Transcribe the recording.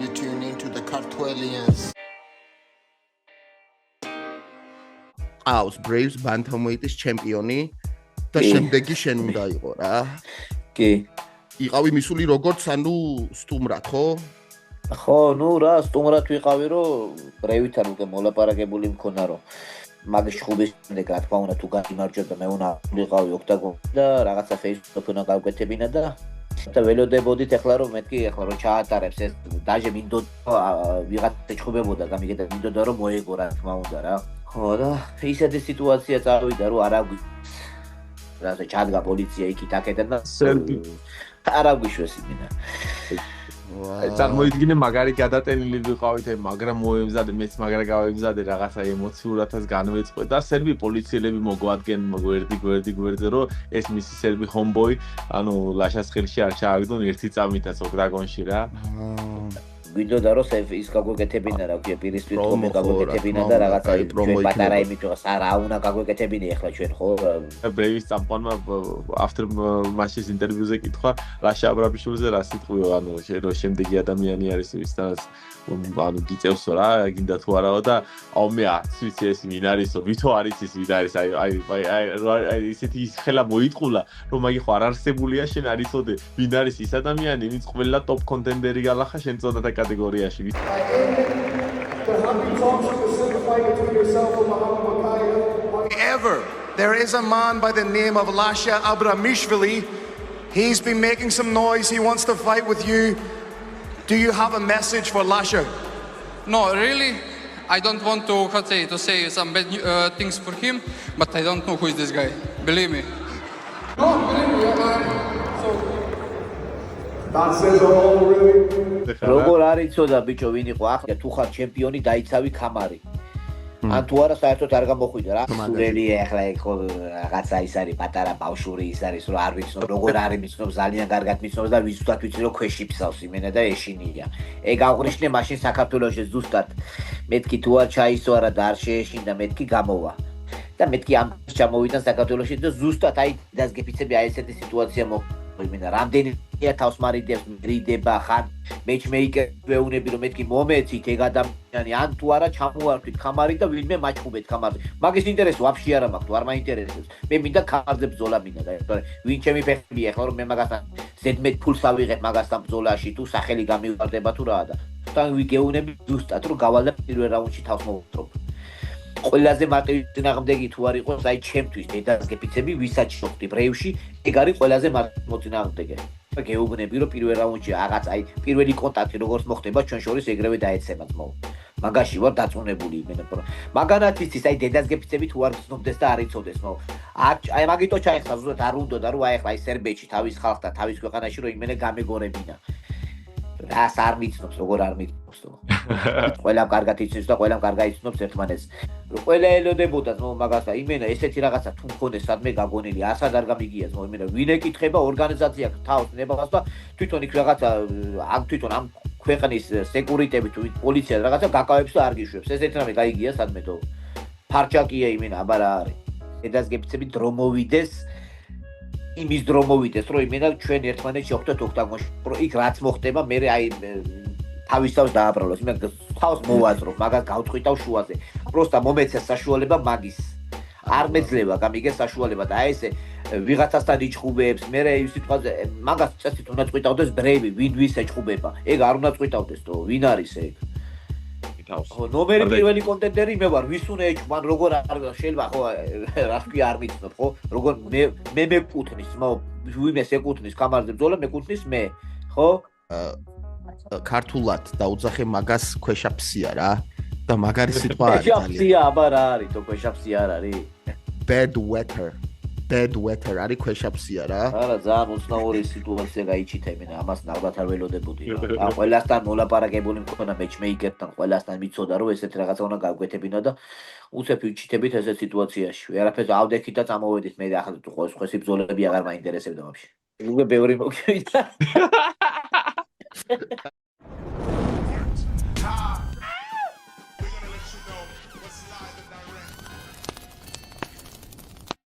You tune into the Kartvelians. Aus Braves bantamweight-ის ჩემპიონი და შემდეგი შენ უნდა იყო რა. კი. იყავი მისული როგორც ანუ სტუმრად, ხო? ხო, ნუ რა, სტუმრად ვიყავი, რომ ბრეივთან უკვე მოლაპარაკებული მქონა, რომ მაგის ჩხუბის შემდეგ რა თქმა უნდა თუ გამარჯვებდა მე უნდა ვიყავი ოქტაგონში და რაღაცა Facebook-ი უნდა გავკეთებინა და ველოდებოდით ახლა რომ მეთქი ახლა რომ ჩაატარებს ეს დაჟე მინდოდა ვიღაცა ჩხუბებოდა გამიგედა მინდოდა რომ მოეგო რა თქმა უნდა რა. ხო და ისეთი სიტუაცია წავიდა რომ არა რაზე ჩადგა პოლიცია იქით აქედან და არა გვიშვეს იმენა. აი წარმოიდგინე მაგარი გადატენილი ვიყავით მაგრამ მოემზადე მეც მაგრა გავემზადე რაღაცა ემოციურადაც განვეწყვე და სერბი პოლიციელები მოგვადგენ გვერდი რომ ეს მისი სერბი ჰომბოი ანუ ლაშას ხელში არ ჩააგდონ ერთი წამითაც ოქტაგონში რა გვინდოდა რომ ის გაგვეკეთებინა რა ქვია პირისპირ ხომ გაგვეკეთებინა და რაღაცა ჩვენ პატარა იმით რომ რა უნდა გაგვეკეთებინა ახლა ჩვენ ხო ბრეივის წამყვანმა after match-ის ინტერვიუზე კითხვა ლაშა აბრაბიშვილზე რა სიტყვიო ანუ რომ შემდეგი ადამიანი არის ვისთანაც ანუ გიწევსო რა გინდა თუ არაო და აუ მე არც ვიცი ეს ვინ არისო ვითო არის ის ვინ არის აი ისეთი ხელა მოიტყულა რომ მაგი ხო არ არსებულია შენ არისოდე ვინ არის ის ადამიანი ვინც ყველა ტოპ კონტენდერი გალახა შენ წოდათა კატეგორიაში Ever there is a man by the name of Lasha Abramishvili. He's been making some noise. He wants to fight with you. Do you have a message for Lasha? No, really, I don't want to say some bad things for him, but I don't know who is this guy. Believe me. No, believe me. So that says all, really. როგორ არიცოდა ბიჭო ვინ იყო ახლა თუ ხარ ჩემპიონი დაიცავი ხამარი. ან თუ არა საერთოდ არ გამოხვიდა რა. სურელი ახლა ხო რაღაცა ის არის პატარა ბავშვური ის არის რომ არ ვიცნობ როგორ არის ვიცნობ ძალიან კარგად ვიცნობ და ვიზუსტად ვიცი რომ ქვეში ფსავს იმენა და ეშინია. ეგ აღნიშნე მაშინ საქართველოში ზუსტად მეთქი თუ არ ჩაისვარა და არ შეეშინდა მეთქი გამოვა. და მეთქი ამ ჩამოვიდა საქართველოში და ზუსტად აი დაზგეფიცები აი ესეთი სიტუაცია იმენა რამდენი თავს მარიდებს მრიდება ხან მეჩმეიკერ ვეუნები რომ მეთქი მომეცით ეგ ადამიანი ან თუ არა ჩამოვარქვით ხამარი და ვინმე მაჩხუბეთ ხამარი მაგის ინტერესი ვაფშე არ მაქვს თუ არ მაინტერესებს მე მინდა ხამარზე ბრძოლა მინდა და ვინ ჩემი ფეხებია ახლა რომ მე მაგასთან ზედმეტ ფულს ავიღებ მაგასთან ბრძოლაში თუ სახელი გამივარდება თუ რა და თან ვიგეუნები ზუსტად რომ გავალ და პირველ რაუნდში თავს მოვუტრობ ყველაზე მარტივი წინააღმდეგი თუ არ იყოს აი ჩემთვის დედასგეფიცები ვისაც შევხვდი ბრეივში ეგ არის ყველაზე მარტივი მოწინააღმდეგე გეუბნები რომ პირველ რაუნდში რაღაც აი პირველი კონტაქტი როგორც მოხდება ჩვენ შორის ეგრევე დაეცემა ძმაო მაგაში ვარ დაწუნებული იმენა რომ მაგანაც იცის აი დედასგეფიცები თუ არ გწნობდეს და არ იცოდეს მოო აი მაგიტო ჩაიხსნა ზუსტად არ უნდა და რომ აი ახლა აი სერბეთში თავის ხალხთან თავის ქვეყანაში რომ იმენა გამეგორებინა რას არ მიცნობს როგორ არ მიცნობს ყველამ კარგად იცნობს და ყველამ კარგად იცნობს ერთმანეთს ყველა ელოდებოდა მაგას და იმენა ესეთი რაღაცა თუ მქონდეს სადმე გაგონილი ასად არ გამიგიას იმენა ვინ ეკითხება ორგანიზაცია თავს ნებას და თვითონ იქ რაღაცა ამ თვითონ ამ ქვეყნის სეკურიტები თუ პოლიცია რაღაცა გაკავებს და არ გიშვებს ესეთი რამე გაიგია სადმე თო ფარჩაკია იმენა აბა რა არის დედასგეფიცები დრო მოვიდეს იმის დრო მოვიდეს რომ იმენა ჩვენ ერთმანეთს შევხვდეთ ოქტაგონში რომ იქ რაც მოხდება მე აი თავისავს დააბრალოს იმენა თავს მოვაზრობ მაგას გავწყვიტავ შუაზე პროსტა მომეცეს საშუალება მაგის არ მეძლევა გამიგეს საშუალება და აი ესე ვიღაცასთან იჭხუბებს მე ის სიტყვაზე მაგას წესით უნდა წყვიტავდეს ბრეივი ვინ ვის ეჭხუბება ეგ არ უნდა წყვიტავდეს თო ვინ არის ეგ ხო ნომერი პირველი კონტენდერი მე ვარ ვის უნდა ეჭვან როგორ არ შეიძლება ხო რა თქვია არ მიცნობ ხო როგორ მე მეკუთვნის ვინმეს ეკუთვნის კამარზე ბრძოლა მეკუთვნის მე ხო ქართულად დაუძახე მაგას ქვეშაფსია რა და მაგარი სიტყვა არის ქვეშაფსია აბა რა არის თო ქვეშაფსია არ არის bad weather არის ქვეშაფსია რა არა ძალიან უცნაური სიტუაცია გაიჩიტა იმენა ამას ნახවත් არ ველოდებოდი რა ყველასთან მოლაპარაკებული მქონა მეჩმეიკერთან ყველასთან მიცოდა რომ ესეთ რაღაცა უნდა გავკვეთებინა და უცებ ვიჩიტებით ესეთ სიტუაციაში ვერაფერს ავდექით და წამოვედით მე ახლა თუ ხოსი ბრძოლები აღარ მაინტერესებდა ვაფშე უკვე ბევრი მოგივიდა